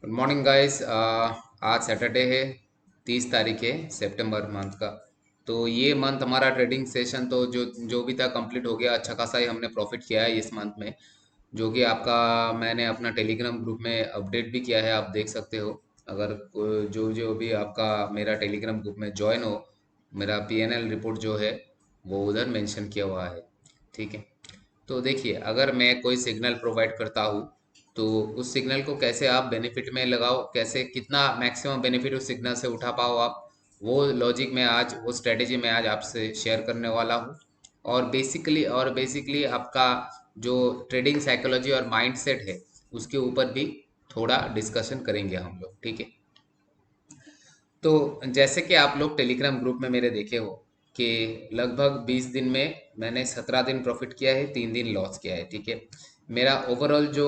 Good morning guys. आज Saturday है, 30 तारीख है सितंबर मंथ का। तो ये मंथ हमारा ट्रेडिंग सेशन तो जो जो भी था कंप्लीट हो गया। अच्छा खासा ही हमने प्रॉफिट किया है इस मंथ में, जो कि आपका मैंने अपना टेलीग्राम ग्रुप में अपडेट भी किया है, आप देख सकते हो। अगर जो जो भी आपका मेरा टेलीग्राम ग्रुप में ज्वाइन हो, मेरा पीएनएल रिपोर्ट जो है वो उधर मेंशन किया हुआ है। ठीक है। तो देखिए, अगर मैं कोई सिग्नल प्रोवाइड करता हूँ तो उस सिग्नल को कैसे आप बेनिफिट में लगाओ, कैसे कितना मैक्सिमम बेनिफिट उस सिग्नल से उठा पाओ आप, वो लॉजिक में आज, वो स्ट्रेटेजी में आज आपसे शेयर करने वाला हूँ। और बेसिकली आपका जो ट्रेडिंग साइकोलॉजी और माइंडसेट है उसके ऊपर भी थोड़ा डिस्कशन करेंगे हम लोग। ठीक है। तो जैसे कि आप लोग टेलीग्राम ग्रुप में मेरे देखे हो कि लगभग 20 दिन में मैंने 17 दिन प्रॉफिट किया है, 3 दिन लॉस किया है। ठीक है। मेरा ओवरऑल जो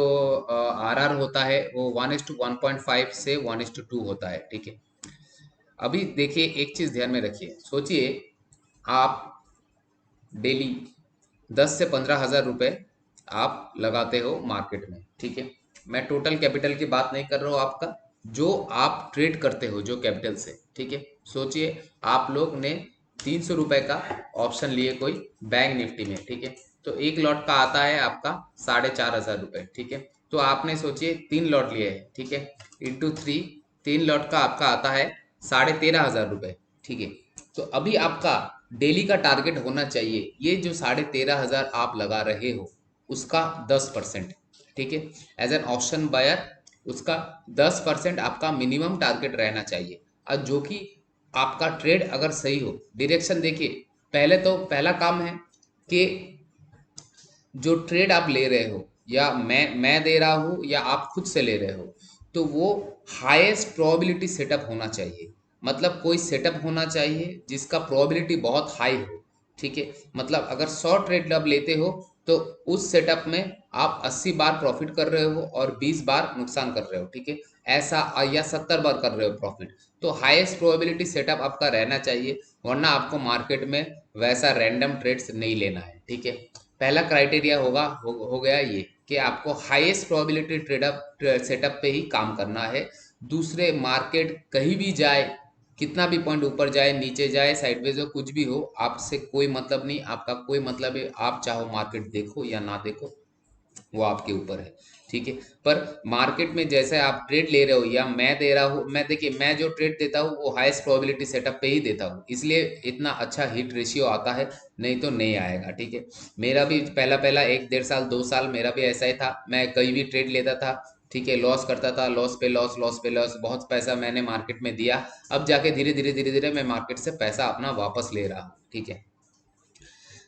आरआर होता है वो 1:1.5 से 1:2 होता है। ठीक है। अभी देखिए, एक चीज ध्यान में रखिए, सोचिए आप डेली 10 से 15 हज़ार रुपए आप लगाते हो मार्केट में। ठीक है। मैं टोटल कैपिटल की बात नहीं कर रहा हूँ आपका, जो आप ट्रेड करते हो जो कैपिटल से। ठीक है। सोचिए आप लोग ने 300 रुपए का ऑप्शन लिए कोई बैंक निफ्टी में। ठीक है। तो एक लॉट का आता है आपका 4,500 रुपए। ठीक है। तो आपने सोचिए 3 लॉट लिए है। ठीक है। इंटू 3, 3 लॉट का आपका आता है 13,500 रुपए। ठीक है। तो अभी आपका डेली का टारगेट होना चाहिए, ये जो 13,500 आप लगा रहे हो उसका 10%। ठीक है। एज एन ऑप्शन बायर उसका 10% आपका मिनिमम टारगेट रहना चाहिए। और जो कि आपका ट्रेड अगर सही हो, डायरेक्शन देखिए, पहले तो पहला काम है कि जो ट्रेड आप ले रहे हो, या मैं दे रहा हूँ या आप खुद से ले रहे हो, तो वो हाईएस्ट प्रोबेबिलिटी सेटअप होना चाहिए। मतलब कोई सेटअप होना चाहिए जिसका प्रोबेबिलिटी बहुत हाई हो। ठीक है। मतलब अगर 100 ट्रेड आप लेते हो तो उस सेटअप में आप 80 बार प्रॉफिट कर रहे हो और 20 बार नुकसान कर रहे हो। ठीक है। ऐसा या 70 बार कर रहे हो प्रॉफिट। तो हाईएस्ट प्रोबेबिलिटी सेटअप आपका रहना चाहिए, वरना आपको मार्केट में वैसा रैंडम ट्रेड्स नहीं लेना है। ठीक है। पहला क्राइटेरिया हो गया ये कि आपको हाईएस्ट प्रोबेबिलिटी ट्रेडअप सेटअप पे ही काम करना है। दूसरे, मार्केट कहीं भी जाए, कितना भी पॉइंट ऊपर जाए, नीचे जाए, साइडवेज हो, कुछ भी हो, आपसे कोई मतलब नहीं। आपका कोई मतलब है, आप चाहो मार्केट देखो या ना देखो, वो आपके ऊपर है। ठीक है। पर मार्केट में जैसे आप ट्रेड ले रहे हो या मैं दे रहा हूँ, मैं देखिए, मैं जो ट्रेड देता हूँ वो हाईएस्ट प्रोबेबिलिटी सेटअप पे ही देता हूँ, इसलिए इतना अच्छा हिट रेशियो आता है, नहीं तो नहीं आएगा। ठीक है। मेरा भी पहला पहला 1 1.5 साल 2 साल मेरा भी ऐसा ही था। मैं कहीं भी ट्रेड लेता था, ठीक है, लॉस करता था, लॉस पे लॉस, लॉस पे लॉस, बहुत पैसा मैंने मार्केट में दिया। अब जाके धीरे धीरे धीरे धीरे मैं मार्केट से पैसा अपना वापस ले रहा हूँ। ठीक है।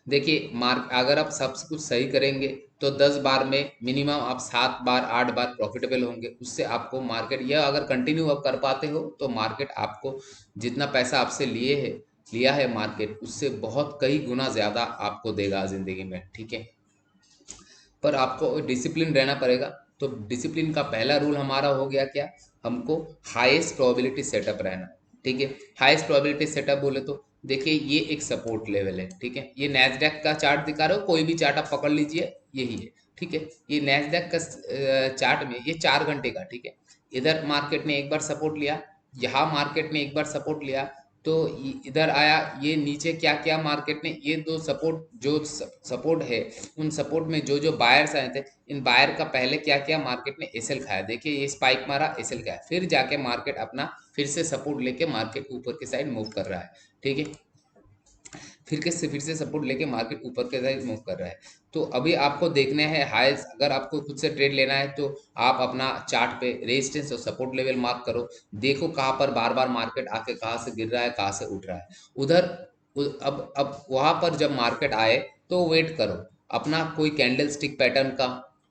देखिए, मार्क अगर आप सब कुछ सही करेंगे तो 10 बार में मिनिमम आप 7 बार 8 बार प्रॉफिटेबल होंगे। उससे आपको मार्केट, यह अगर कंटिन्यू आप कर पाते हो तो मार्केट आपको जितना पैसा आपसे लिया है मार्केट, उससे बहुत कई गुना ज़्यादा आपको देगा ज़िंदगी में। ठीक है। पर आपको डिसिप्लिन रहना पड़ेगा। तो डिसिप्लिन का पहला रूल हमारा हो गया क्या, हमको हाईएस्ट प्रोबेबिलिटी सेटअप रहना। ठीक है। हाईएस्ट प्रोबेबिलिटी सेटअप बोले तो देखिए, ये एक सपोर्ट लेवल है। ठीक है। ये नैस्डैक का चार्ट दिखा रहे हो, कोई भी चार्ट आप पकड़ लीजिए, यही है। ठीक है। ये नैस्डैक का चार्ट में ये 4 घंटे का। ठीक है। इधर मार्केट ने एक बार सपोर्ट लिया, यहाँ मार्केट ने एक बार सपोर्ट लिया, तो इधर आया, ये नीचे क्या किया मार्केट ने, ये दो सपोर्ट, जो सपोर्ट है, उन सपोर्ट में जो जो बायर्स आए थे, इन बायर का पहले क्या किया मार्केट ने, एसएल खाया। देखिए, ये स्पाइक मारा, एसएल खाया, फिर जाके मार्केट अपना फिर से सपोर्ट लेके मार्केट ऊपर की साइड मूव कर रहा है। ठीक है। फिर से सपोर्ट लेके मार्केट ऊपर के साइड मूव कर रहा है। तो अभी आपको देखना है हाईएस्ट, अगर आपको खुद से ट्रेड लेना है तो आप अपना चार्ट पे रेजिस्टेंस और सपोर्ट लेवल मार्क करो। देखो कहाँ पर बार बार मार्केट आके कहाँ से गिर रहा है, कहाँ से उठ रहा है। उधर अब वहां पर जब मार्केट आए तो वेट करो, अपना कोई कैंडल स्टिक पैटर्न का,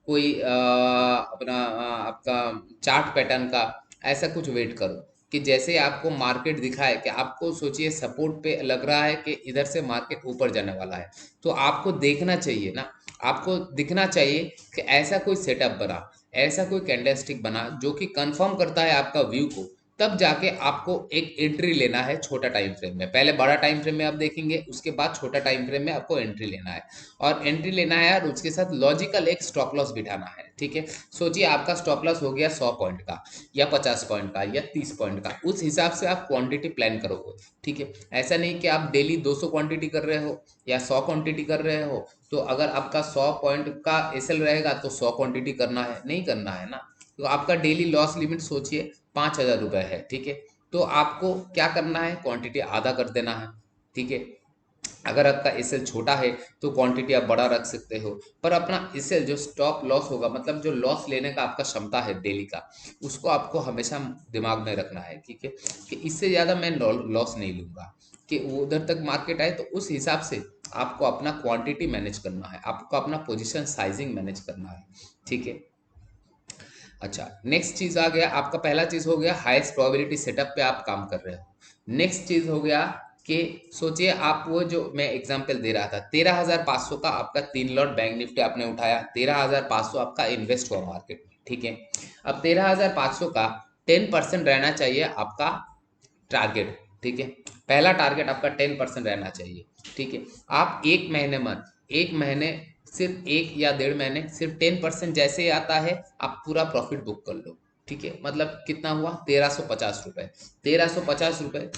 कोई अपना आपका चार्ट पैटर्न का, ऐसा कुछ वेट करो कि जैसे आपको मार्केट दिखाए कि आपको सोचिए सपोर्ट पे लग रहा है कि इधर से मार्केट ऊपर जाने वाला है, तो आपको देखना चाहिए ना, आपको दिखना चाहिए कि ऐसा कोई सेटअप बना, ऐसा कोई कैंडलस्टिक बना जो कि कंफर्म करता है आपका व्यू को तब जाके आपको एक एंट्री लेना है छोटा टाइम फ्रेम में। पहले बड़ा टाइम फ्रेम में आप देखेंगे, उसके बाद छोटा टाइम फ्रेम में आपको एंट्री लेना है, और एंट्री लेना है और उसके साथ लॉजिकल एक स्टॉप लॉस बिठाना है। ठीक है, सोचिए आपका स्टॉप लॉस हो गया 100 पॉइंट का या 50 पॉइंट का या 30 पॉइंट का, उस हिसाब से आप क्वांटिटी प्लान करोगे। ठीक है, ऐसा नहीं कि आप डेली 200 क्वांटिटी कर रहे हो या 100 क्वांटिटी कर रहे हो, तो अगर आपका 100 पॉइंट का एसएल रहेगा तो 100 क्वांटिटी करना है, नहीं करना है ना। तो आपका डेली लॉस लिमिट सोचिए 5,000 रुपये है। ठीक है, तो आपको क्या करना है, क्वांटिटी आधा कर देना है। ठीक है, अगर आपका एसएल छोटा है तो क्वांटिटी आप बड़ा रख सकते हो, पर अपना एसएल जो स्टॉप लॉस होगा, मतलब जो लॉस लेने का आपका क्षमता है डेली का, उसको आपको हमेशा दिमाग में रखना है। ठीक है, कि इससे ज़्यादा मैं लॉस नहीं लूँगा, कि वो उधर तक मार्केट आए तो उस हिसाब से आपको अपना क्वांटिटी मैनेज करना है, आपको अपना पोजीशन साइजिंग मैनेज करना है। ठीक है, अच्छा, नेक्स्ट चीज आ गया आपका, पहला चीज हो गया हाईएस्ट प्रोबेबिलिटी सेटअप पे आप काम कर रहे हो। नेक्स्ट चीज हो गया कि सोचिए आप, वो जो मैं एग्जांपल दे रहा था 13,500 का आपका 3 लॉट बैंक निफ्टी आपने उठाया, 13,500 आपका इन्वेस्ट हुआ मार्केट में। ठीक है, अब 13,500 का 10% रहना चाहिए आपका टारगेट। ठीक है, पहला टारगेट आपका 10% रहना चाहिए। ठीक है, आप एक महीने मत, एक महीने, सिर्फ 1 या 1.5 महीने, सिर्फ 10% जैसे ही आता है आप पूरा प्रॉफिट बुक कर लो। ठीक है, मतलब कितना हुआ, 1350 रुपये। 1350 रुपये,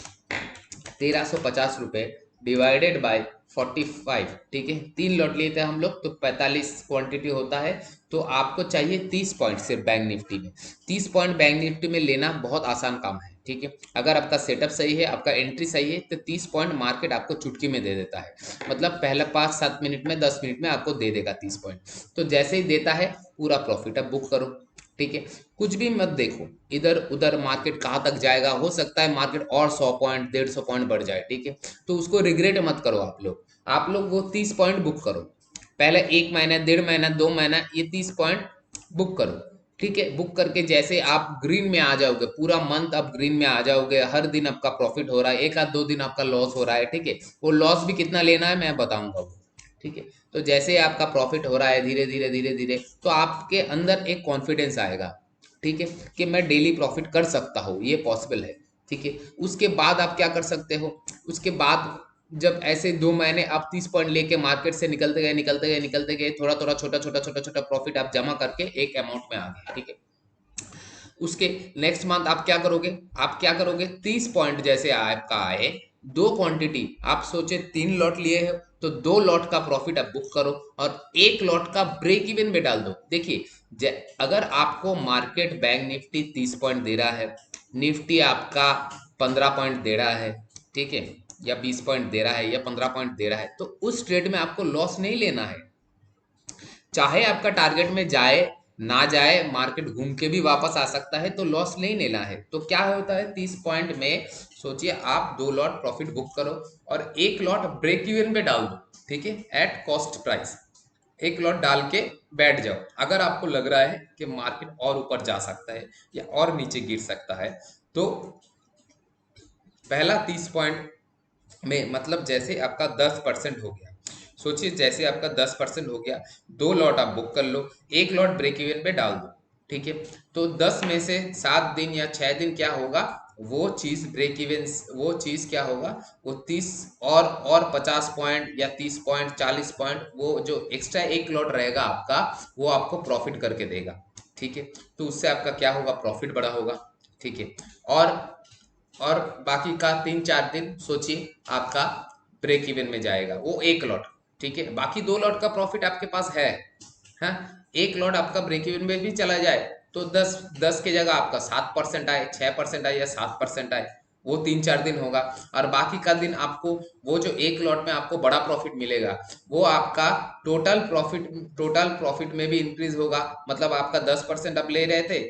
1350 रुपये डिवाइडेड बाय 45। ठीक है, 3 लॉट लिए थे हम लोग तो 45 क्वांटिटी होता है, तो आपको चाहिए 30 पॉइंट सिर्फ बैंक निफ्टी में। 30 पॉइंट बैंक निफ्टी में लेना बहुत आसान काम है। ठीक है, अगर आपका सेटअप सही है, आपका एंट्री सही है, तो 30 पॉइंट मार्केट आपको चुटकी में दे देता है। मतलब पहले 5-7 मिनट में, 10 मिनट में आपको दे देगा 30 पॉइंट। तो जैसे ही देता है पूरा प्रॉफिट अब बुक करो। ठीक है, कुछ भी मत देखो इधर उधर मार्केट कहाँ तक जाएगा, हो सकता है मार्केट और 100 पॉइंट 150 पॉइंट बढ़ जाए। ठीक है, तो उसको रिग्रेट मत करो आप लोग वो 30 पॉइंट बुक करो। पहले 1 महीना, 1.5 महीना, 2 महीना, ये 30 पॉइंट बुक करो। ठीक है, बुक करके जैसे आप ग्रीन में आ जाओगे, पूरा मंथ आप ग्रीन में आ जाओगे, हर दिन आपका प्रॉफिट हो रहा है, एक आध दो दिन आपका लॉस हो रहा है। ठीक है, वो लॉस भी कितना लेना है मैं बताऊंगा वो। ठीक है, तो जैसे ही आपका प्रॉफिट हो रहा है धीरे धीरे धीरे धीरे, तो आपके अंदर एक कॉन्फिडेंस आएगा। ठीक है, कि मैं डेली प्रॉफिट कर सकता हूँ, ये पॉसिबल है। ठीक है, उसके बाद आप क्या कर सकते हो, उसके बाद जब ऐसे 2 महीने आप 30 पॉइंट लेके मार्केट से निकलते गए निकलते गए निकलते गए, थोड़ा थोड़ा छोटा छोटा छोटा छोटा प्रॉफिट आप जमा करके एक अमाउंट में आ गए। ठीक है, उसके नेक्स्ट मंथ आप क्या करोगे, 30 पॉइंट जैसे आपका आए, दो क्वांटिटी आप सोचे 3 लॉट लिए हो, तो 2 लॉट का प्रॉफिट आप बुक करो और 1 लॉट का ब्रेक इवन में डाल दो। देखिए, अगर आपको मार्केट बैंक निफ्टी 30 पॉइंट दे रहा है, निफ्टी आपका 15 पॉइंट दे रहा है, ठीक है, या 20 पॉइंट दे रहा है या 15 पॉइंट दे रहा है, तो उस ट्रेड में आपको लॉस नहीं लेना है। चाहे आपका टारगेट में जाए ना जाए, मार्केट घूम के भी वापस आ सकता है, तो लॉस नहीं लेना है। तो क्या होता है 30 पॉइंट में, सोचिए आप 2 लॉट प्रॉफिट बुक करो और 1 लॉट ब्रेक इवन पे डाल दो। ठीक है, एट कॉस्ट प्राइस 1 लॉट डाल के बैठ जाओ। अगर आपको लग रहा है कि मार्केट और ऊपर जा सकता है या और नीचे गिर सकता है, तो पहला 30 पॉइंट में, मतलब जैसे आपका 10% हो गया, सोचिए जैसे आपका 10% हो गया, 2 लॉट आप बुक कर लो, 1 लॉट ब्रेक इवन पे डाल दो। ठीक है, तो 10 में से 7 दिन या 6 दिन क्या होगा, वो चीज ब्रेक इवन, वो चीज क्या होगा, वो 30 और 50 पॉइंट या 30 पॉइंट 40 पॉइंट, वो जो एक्स्ट्रा 1 लॉट रहेगा आपका, वो आपको प्रॉफिट करके देगा। ठीक है, तो उससे आपका क्या होगा, प्रॉफिट बड़ा होगा। ठीक है, और और बाकी का 3-4 दिन सोचिए आपका ब्रेक इवन में जाएगा वो 1 लॉट। ठीक है, बाकी 2 लॉट का प्रॉफिट आपके पास है। हाँ, 1 लॉट आपका ब्रेक इवन में भी चला जाए, तो 10 की जगह आपका 7% आए, 6% आए या 7% आए, वो 3-4 दिन होगा। और बाकी का दिन आपको वो जो 1 लॉट में आपको बड़ा प्रॉफिट मिलेगा, वो आपका टोटल प्रॉफिट में भी इंक्रीज होगा। मतलब आपका 10% आप ले रहे थे,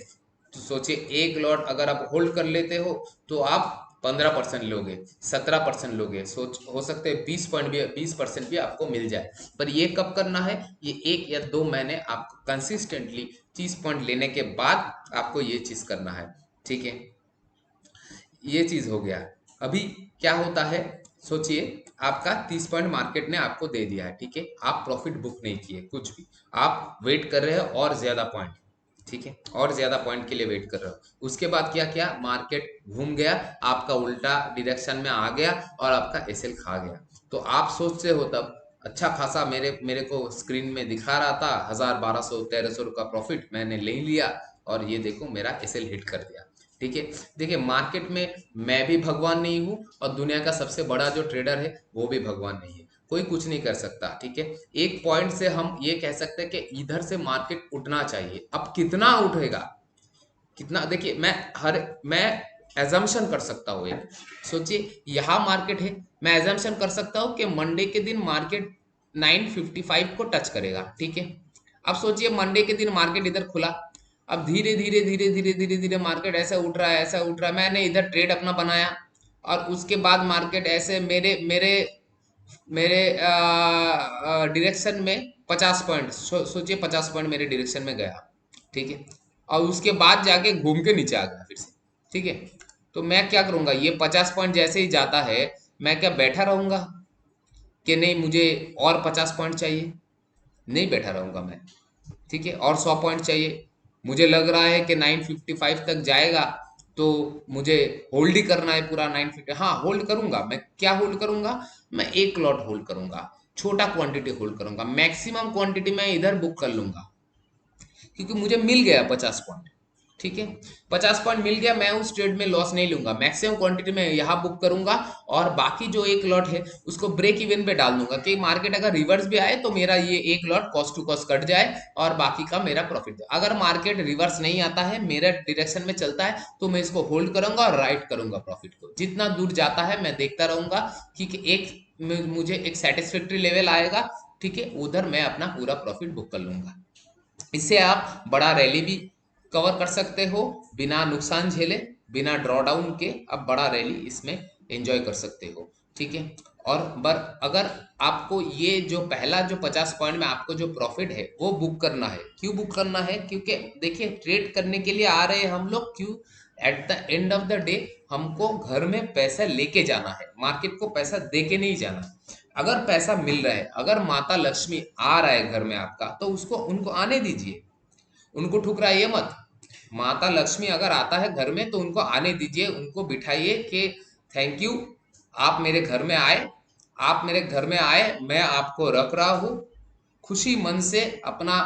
तो सोचिए 1 लॉट अगर आप होल्ड कर लेते हो, तो आप 15% लोगे, 17% लोगे, सोच हो सकते हैं 20% भी आपको मिल जाए। पर ये कब करना है, ये 1 या 2 महीने आपको कंसिस्टेंटली 30 पॉइंट लेने के बाद आपको ये चीज करना है। ठीक है, ये चीज हो गया। अभी क्या होता है, सोचिए आपका 30 पॉइंट मार्केट ने आपको दे दिया है। ठीक है, आप प्रॉफिट बुक नहीं किए कुछ भी, आप वेट कर रहे हो और ज्यादा पॉइंट। ठीक है, और ज्यादा पॉइंट के लिए वेट कर रहा हूँ। उसके बाद क्या किया, मार्केट घूम गया, आपका उल्टा डायरेक्शन में आ गया और आपका एसएल खा गया। तो आप सोचते हो तब अच्छा खासा मेरे को स्क्रीन में दिखा रहा था 1000 1200 1300 का प्रॉफिट मैंने ले लिया, और ये देखो मेरा एसएल हिट कर दिया। ठीक है, देखिए मार्केट में मैं भी भगवान नहीं हूँ और दुनिया का सबसे बड़ा जो ट्रेडर है वो भी भगवान नहीं है, कोई कुछ नहीं कर सकता। ठीक है, एक पॉइंट से हम ये कह सकते हैं कि इधर से मार्केट उठना चाहिए। अब कितना उठेगा, कितना, देखिए मैं एजम्पशन कर सकता हूँ एक, सोचिए यहाँ मार्केट है, मैं एजम्पशन कर सकता हूँ कि मंडे के दिन मार्केट 955 को टच करेगा। ठीक है, अब सोचिए मंडे के दिन मार्केट इधर खुला, अब धीरे धीरे धीरे धीरे धीरे धीरे मार्केट ऐसा उठ रहा है, ऐसा उठ रहा है, मैंने इधर ट्रेड अपना बनाया, और उसके बाद मार्केट ऐसे मेरे मेरे मेरे डायरेक्शन में 50 पॉइंट, सोचिए 50 पॉइंट मेरे डायरेक्शन में गया। ठीक है, और उसके बाद जाके घूम के नीचे आ गया फिर से। ठीक है, तो मैं क्या करूंगा, ये 50 पॉइंट जैसे ही जाता है, मैं क्या बैठा रहूंगा कि नहीं मुझे और 50 पॉइंट चाहिए, नहीं बैठा रहूंगा मैं। ठीक है, और 100 पॉइंट चाहिए, मुझे लग रहा है कि 955 तक जाएगा, तो मुझे होल्ड ही करना है पूरा 950। हाँ, होल्ड करूंगा, मैं क्या होल्ड करूंगा, मैं एक लॉट होल्ड करूंगा, छोटा क्वांटिटी होल्ड करूंगा, मैक्सिमम क्वांटिटी मैं इधर बुक कर लूंगा, क्योंकि मुझे मिल गया 50 पॉइंट। ठीक है, 50 पॉइंट मिल गया, मैं उस ट्रेड में लॉस नहीं लूंगा, मैक्सिमम क्वांटिटी में यहाँ बुक करूंगा, और बाकी जो एक लॉट है उसको ब्रेक इवन पे डाल दूंगा कि मार्केट अगर रिवर्स भी आए तो मेरा ये एक lot cost to cost cut जाए और बाकी का मेरा प्रॉफिट। अगर मार्केट रिवर्स नहीं आता है, मेरा डायरेक्शन में चलता है, तो मैं इसको होल्ड करूंगा और राइट करूंगा प्रॉफिट को, जितना दूर जाता है मैं देखता रहूंगा, क्योंकि मुझे एक सेटिस्फैक्ट्री लेवल आएगा। ठीक है, उधर मैं अपना पूरा प्रॉफिट बुक कर लूंगा। इससे आप बड़ा रैली भी कवर कर सकते हो, बिना नुकसान झेले, बिना ड्रॉडाउन के आप बड़ा रैली इसमें एंजॉय कर सकते हो। ठीक है, और अगर आपको ये जो पहला जो 50 पॉइंट में आपको जो प्रॉफिट है वो बुक करना है, क्यों बुक करना है, क्योंकि देखिए ट्रेड करने के लिए आ रहे हैं हम लोग, क्यों, at the end of the day हमको घर में पैसा लेके जाना है, मार्केट को पैसा दे के नहीं जाना। अगर पैसा मिल रहा है, अगर माता लक्ष्मी आ रहा है घर में आपका, तो उसको उनको आने दीजिए, उनको ठुकराइए मत। माता लक्ष्मी अगर आता है घर में तो उनको आने दीजिए, उनको बिठाइए कि थैंक यू, आप मेरे घर में आए, आप मेरे घर में आए, मैं आपको रख रहा हूँ, खुशी मन से अपना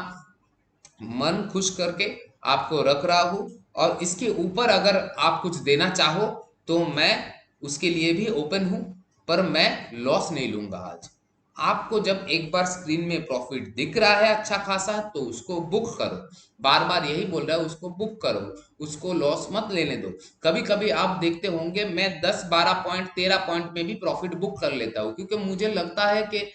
मन खुश करके आपको रख रहा हूँ, और इसके ऊपर अगर आप कुछ देना चाहो तो मैं उसके लिए भी ओपन हूँ, पर मैं लॉस नहीं लूंगा आज। आपको जब एक बार स्क्रीन में प्रॉफिट दिख रहा है अच्छा खासा, तो उसको बुक करो, बार बार यही बोल रहा है, उसको बुक करो, उसको लॉस मत लेने दो। कभी कभी आप देखते होंगे मैं 10 12 पॉइंट 13 पॉइंट में भी प्रॉफिट बुक कर लेता हूँ, क्योंकि मुझे लगता है कि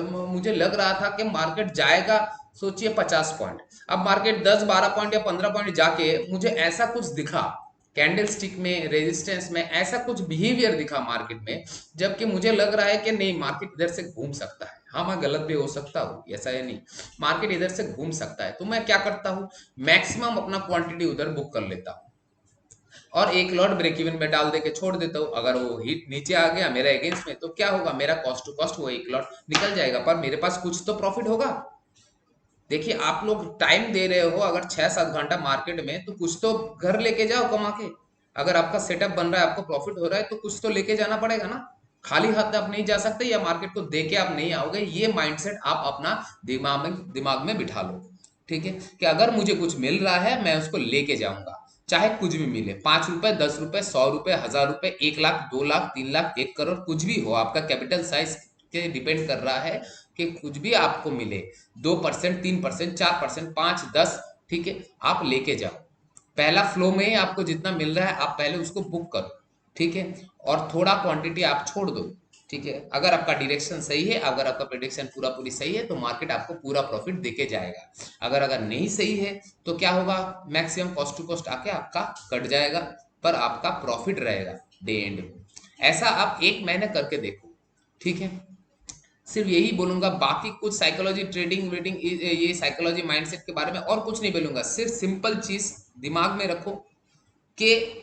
मुझे लग रहा था कि मार्केट जाएगा, सोचिए 50 पॉइंट, अब मार्केट 10 12 पॉइंट या 15 पॉइंट जाके मुझे ऐसा कुछ दिखा, कैंडल स्टिक में रेजिस्टेंस में ऐसा कुछ बिहेवियर दिखा मार्केट में, जबकि मुझे लग रहा है कि नहीं मार्केट इधर से घूम सकता है। हाँ, मैं गलत भी हो सकता हूँ, ऐसा है नहीं, मार्केट इधर से घूम सकता है, तो मैं क्या करता हूँ, मैक्सिमम अपना क्वांटिटी उधर बुक कर लेता हूँ, और एक लॉट ब्रेक इवन में डाल दे के छोड़ देता हूँ। अगर वो हिट नीचे आ गया मेरा अगेंस्ट में, तो क्या होगा, मेरा कॉस्ट टू कॉस्ट वो एक लॉट निकल जाएगा, पर मेरे पास कुछ तो प्रॉफिट होगा। देखिए आप लोग टाइम दे रहे हो अगर 6 7 घंटा मार्केट में, तो कुछ तो घर लेके जाओ कमा के। अगर आपका सेटअप बन रहा है, आपको प्रॉफिट हो रहा है, तो कुछ तो लेके जाना पड़ेगा ना, खाली हाथ आप नहीं जा सकते, या मार्केट को दे के आप नहीं आओगे। ये माइंडसेट आप अपना दिमाग में बिठा लो। ठीक है, कि अगर मुझे कुछ मिल रहा है मैं उसको लेके जाऊंगा, चाहे कुछ भी मिले, 5 रुपए 10 रुपए 100 रुपए 1000 रुपए 1 लाख 2 लाख 3 लाख 1 करोड़, कुछ भी हो, आपका कैपिटल साइज के डिपेंड कर रहा है कि कुछ भी आपको मिले, 2% 3% 4% 5 10, ठीक है, आप लेके जाओ। पहला फ्लो में ही आपको जितना मिल रहा है आप पहले उसको बुक करो। ठीक है, और थोड़ा क्वांटिटी आप छोड़ दो। ठीक है, अगर आपका डायरेक्शन सही है, अगर आपका प्रेडिक्शन पूरा पूरी सही है, तो मार्केट आपको पूरा प्रॉफिट देके जाएगा। अगर अगर नहीं सही है तो क्या होगा, मैक्सिमम कॉस्ट टू कॉस्ट आके आपका कट जाएगा, पर आपका प्रॉफिट रहेगा डे एंड में। ऐसा आप 1 महीने करके देखो। ठीक है, सिर्फ यही बोलूंगा, बाकी कुछ साइकोलॉजी ट्रेडिंग वेडिंग ये साइकोलॉजी माइंडसेट के बारे में और कुछ नहीं बोलूंगा। सिर्फ सिंपल चीज दिमाग में रखो कि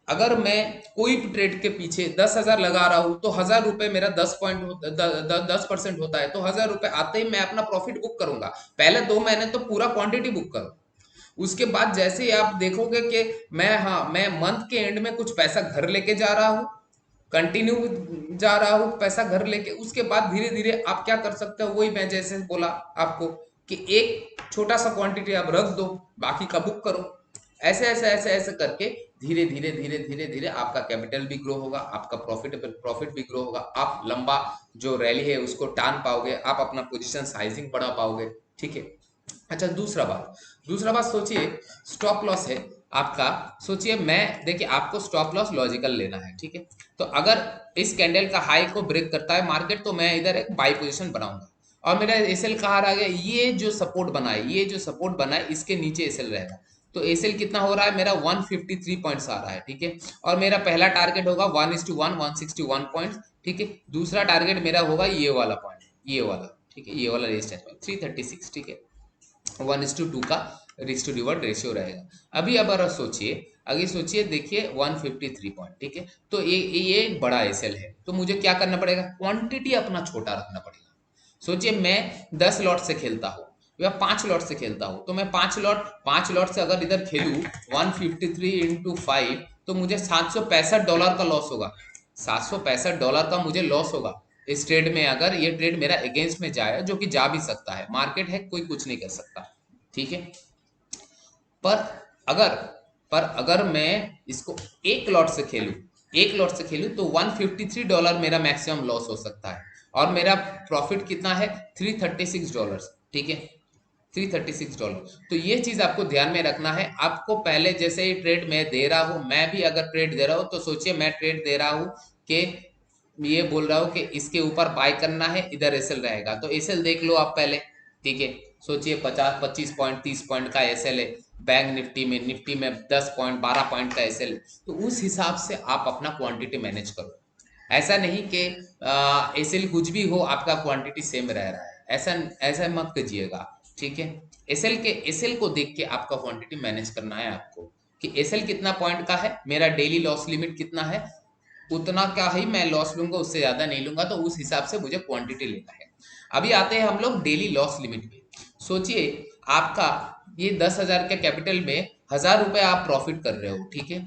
अगर मैं कोई भी ट्रेड के पीछे 10,000 लगा रहा हूं, तो 1,000 रुपए मेरा 10% होता है, तो 1,000 रुपए आते ही मैं अपना प्रॉफिट बुक करूंगा। पहले 2 महीने तो पूरा क्वांटिटी बुक करो, उसके बाद जैसे ही आप देखोगे कि मैं मंथ के एंड में कुछ पैसा घर लेके जा रहा हूँ, कंटिन्यू जा रहा हूँ पैसा घर लेके, उसके बाद धीरे धीरे आप क्या कर सकते हो, वही मैं जैसे बोला आपको कि एक छोटा सा क्वांटिटी आप रख दो, बाकी का बुक करो। ऐसे ऐसे ऐसे ऐसे करके धीरे धीरे धीरे धीरे धीरे आपका कैपिटल भी ग्रो होगा, आपका प्रॉफिट भी ग्रो होगा, आप लंबा जो रैली है उसको टान पाओगे, आप अपना पोजीशन साइजिंग बढ़ा पाओगे। ठीक है। अच्छा, दूसरा बात सोचिए, स्टॉप लॉस है आपका। सोचिए, मैं देखिए आपको स्टॉप लॉस लॉजिकल लेना है। ठीक है। तो अगर इस कैंडल का हाई को ब्रेक करता है मार्केट, तो मैं इधर एक बाई पोजीशन बनाऊंगा, और मेरा एसएल कहाँ रह गया, ये जो सपोर्ट बना है, ये जो सपोर्ट बना है इसके नीचे एसएल रहेगा। तो एसएल कितना हो रहा है मेरा, 153 पॉइंट्स आ रहा है। ठीक है। और मेरा पहला टारगेट होगा 1:1, 161 पॉइंट्स। ठीक है। दूसरा टारगेट मेरा होगा ये वाला पॉइंट, ये वाला। ठीक है। ये वाला रेजिस्टेंस पॉइंट 336। ठीक है। 1:2 का रिस्क टू रिवॉर्ड रेशियो रहेगा। अभी अब अगर सोचिए, आगे सोचिए, देखिए 153 पॉइंट। ठीक है। तो ये एक बड़ा एसएल है, तो मुझे क्या करना पड़ेगा, क्वांटिटी अपना छोटा रखना पड़ेगा। सोचिए मैं 10 लॉट से खेलता हूँ या 5 लॉट से खेलता हूँ, तो मैं 5 लॉट से अगर इधर खेलूँ 153 इंटू 5, तो मुझे $765 का लॉस होगा। $765 का मुझे लॉस होगा इस ट्रेड में, अगर ये ट्रेड मेरा अगेंस्ट में जाए, जो कि जा भी सकता है, मार्केट है, कोई कुछ नहीं कर सकता। ठीक है। पर अगर पर अगर मैं इसको एक लॉट से खेलूं तो $153 मेरा मैक्सिमम लॉस हो सकता है, और मेरा प्रॉफिट कितना है, $336। ठीक है। $336। तो ये चीज आपको ध्यान में रखना है। आपको पहले जैसे ही ट्रेड मैं दे रहा हूं, मैं भी अगर ट्रेड दे रहा हूं, तो सोचिए मैं ट्रेड दे रहा हूं कि ये बोल रहा हूँ कि इसके ऊपर बाय करना है, इधर एसएल रहेगा, तो एसएल देख लो आप पहले। ठीक है। सोचिए 50 25 पॉइंट 30 पॉइंट का एसएल है, बैंक निफ्टी में 10 पॉइंट 12 पॉइंट का एसएल है, तो उस हिसाब से आप अपना क्वांटिटी मैनेज करो। ऐसा नहीं कि एसएल कुछ भी हो आपका क्वांटिटी सेम रह रहा है, ऐसा ऐसा मत कीजिएगा। ठीक है। एसएल को देख के आपका क्वांटिटी मैनेज करना है आपको, कि एसएल कितना पॉइंट का है, मेरा डेली लॉस लिमिट कितना है, उतना क्या ही मैं लॉस लूंगा, उससे ज्यादा नहीं लूंगा, तो उस हिसाब से मुझे क्वांटिटी लेना है। अभी आते हैं हम लोग डेली लॉस लिमिट पे। सोचिए आपका ये 10,000 के कैपिटल में 1,000 रुपए आप प्रॉफिट कर रहे हो। ठीक है।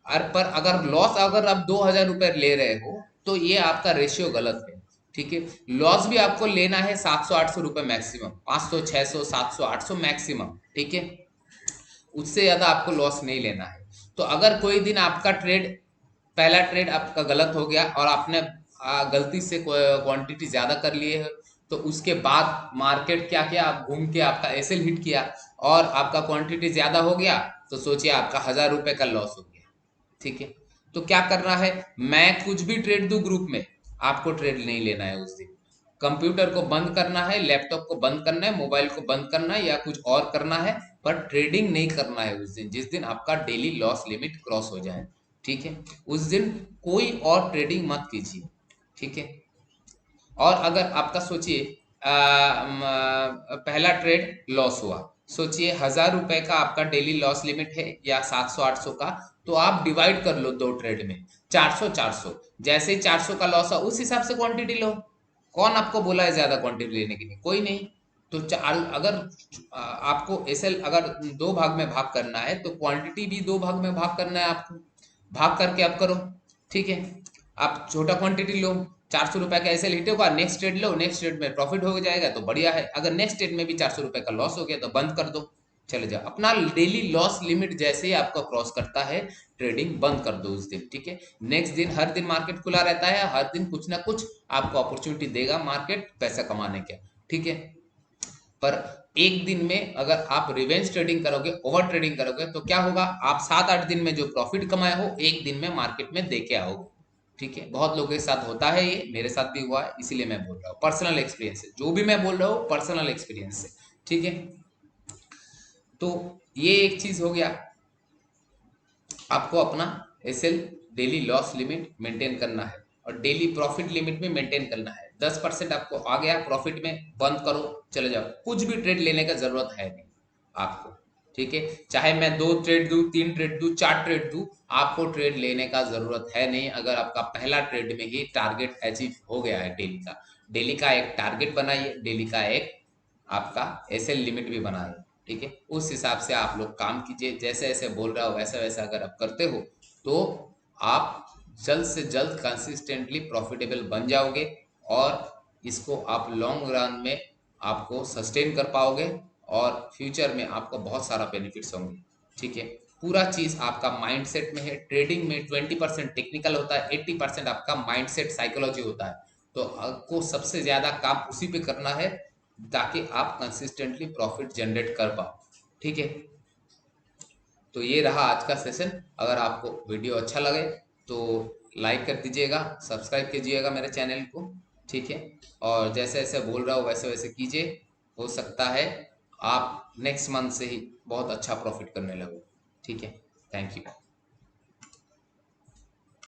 और पर अगर लॉस अगर आप 2,000 रुपए ले रहे हो, तो ये आपका रेशियो गलत है। ठीक है। लॉस भी आपको लेना है 700 800 रुपए मैक्सिमम, 500 600 700 800 मैक्सिमम। ठीक है। उससे ज्यादा आपको लॉस नहीं लेना है। तो अगर कोई दिन आपका पहला ट्रेड आपका गलत हो गया, और आपने गलती से क्वांटिटी ज्यादा कर लिए है, तो उसके बाद मार्केट क्या किया, आप घूम के आपका एसएल हिट किया, और आपका क्वांटिटी ज्यादा हो गया, तो सोचिए आपका 1,000 रुपए का लॉस हो गया। ठीक है। तो क्या करना है, मैं कुछ भी ट्रेड दूं ग्रुप में, आपको ट्रेड नहीं लेना है उस दिन। कंप्यूटर को बंद करना है, लैपटॉप को बंद करना है, मोबाइल को बंद करना है, या कुछ और करना है, पर ट्रेडिंग नहीं करना है उस दिन, जिस दिन आपका डेली लॉस लिमिट क्रॉस हो जाए। ठीक है। उस दिन कोई और ट्रेडिंग मत कीजिए। ठीक है। और अगर आपका सोचिए पहला ट्रेड लॉस हुआ, सोचिए 1,000 रुपए का आपका डेली लॉस लिमिट है, या 700 800 का, तो आप डिवाइड कर लो दो ट्रेड में, 400 400। जैसे ही 400 का लॉस हुआ, उस हिसाब से क्वांटिटी लो। कौन आपको बोला है ज्यादा क्वांटिटी लेने के लिए, कोई नहीं। तो अगर आपको एसएल अगर दो भाग में भाग करना है, तो क्वांटिटी भी दो भाग में भाग करना है आपको, भाग करके आप करो। ठीक है। आप छोटा क्वांटिटी लो, 400 रुपए का एसएल हिट होगा, नेक्स्ट ट्रेड लो, नेक्स्ट ट्रेड में प्रॉफिट हो जाएगा तो बढ़िया है। अगर नेक्स्ट ट्रेड में भी 400 रुपए का लॉस हो गया, तो बंद कर दो, चले जाओ। अपना डेली लॉस लिमिट जैसे ही आपका क्रॉस करता है, ट्रेडिंग बंद कर दो उस दिन। ठीक है। नेक्स्ट दिन हर दिन मार्केट खुला रहता है, हर दिन कुछ ना कुछ आपको अपॉर्चुनिटी देगा मार्केट पैसा कमाने का। ठीक है। पर एक दिन में अगर आप रिवेंज ट्रेडिंग करोगे, ओवर ट्रेडिंग करोगे, तो क्या होगा, आप 7 8 दिन में जो प्रॉफिट कमाए हो, एक दिन में मार्केट में दे के आओगे। ठीक है। बहुत लोगों के साथ होता है, ये मेरे साथ भी हुआ है, इसीलिए मैं बोल रहा हूँ, पर्सनल एक्सपीरियंस है, जो भी मैं बोल रहा हूँ पर्सनल एक्सपीरियंस से। ठीक है। तो ये एक चीज हो गया, आपको अपना SL daily loss limit maintain करना है, और डेली प्रॉफिट लिमिट में मेंटेन करना है। 10% आपको आ गया प्रॉफिट में, बंद करो, चले जाओ, कुछ भी ट्रेड लेने का जरूरत है नहीं आपको। ठीक है। चाहे मैं 2 ट्रेड दूं, 3 ट्रेड दूं, 4 ट्रेड दूं, आपको ट्रेड लेने का जरूरत है नहीं, अगर आपका पहला ट्रेड में ही टारगेट अचीव हो गया है डेली का एक टारगेट बनाइए, डेली का एक आपका एसएल लिमिट भी बनाइए। ठीक है, उस हिसाब से आप लोग काम कीजिए, जैसे जैसे बोल रहा हो वैसा वैसा अगर आप करते हो तो आप जल्द से जल्द कंसिस्टेंटली प्रॉफिटेबल बन जाओगे, और इसको आप लॉन्ग रन में आपको सस्टेन कर पाओगे, और फ्यूचर में आपको बहुत सारा बेनिफिट्स होंगे। ठीक है, पूरा चीज आपका माइंडसेट में है। ट्रेडिंग में 20% टेक्निकल होता है, 80% आपका माइंडसेट साइकोलॉजी होता है। तो आपको सबसे ज्यादा काम उसी पे करना है ताकि आप कंसिस्टेंटली प्रॉफिट जनरेट कर पाओ। ठीक है, तो ये रहा आज का सेशन। अगर आपको वीडियो अच्छा लगे तो लाइक कर दीजिएगा, सब्सक्राइब कीजिएगा मेरे चैनल को। ठीक है, और जैसे जैसे बोल रहा हूँ वैसे वैसे कीजिए, हो सकता है आप नेक्स्ट मंथ से ही बहुत अच्छा प्रॉफिट करने लगो। ठीक है, थैंक यू।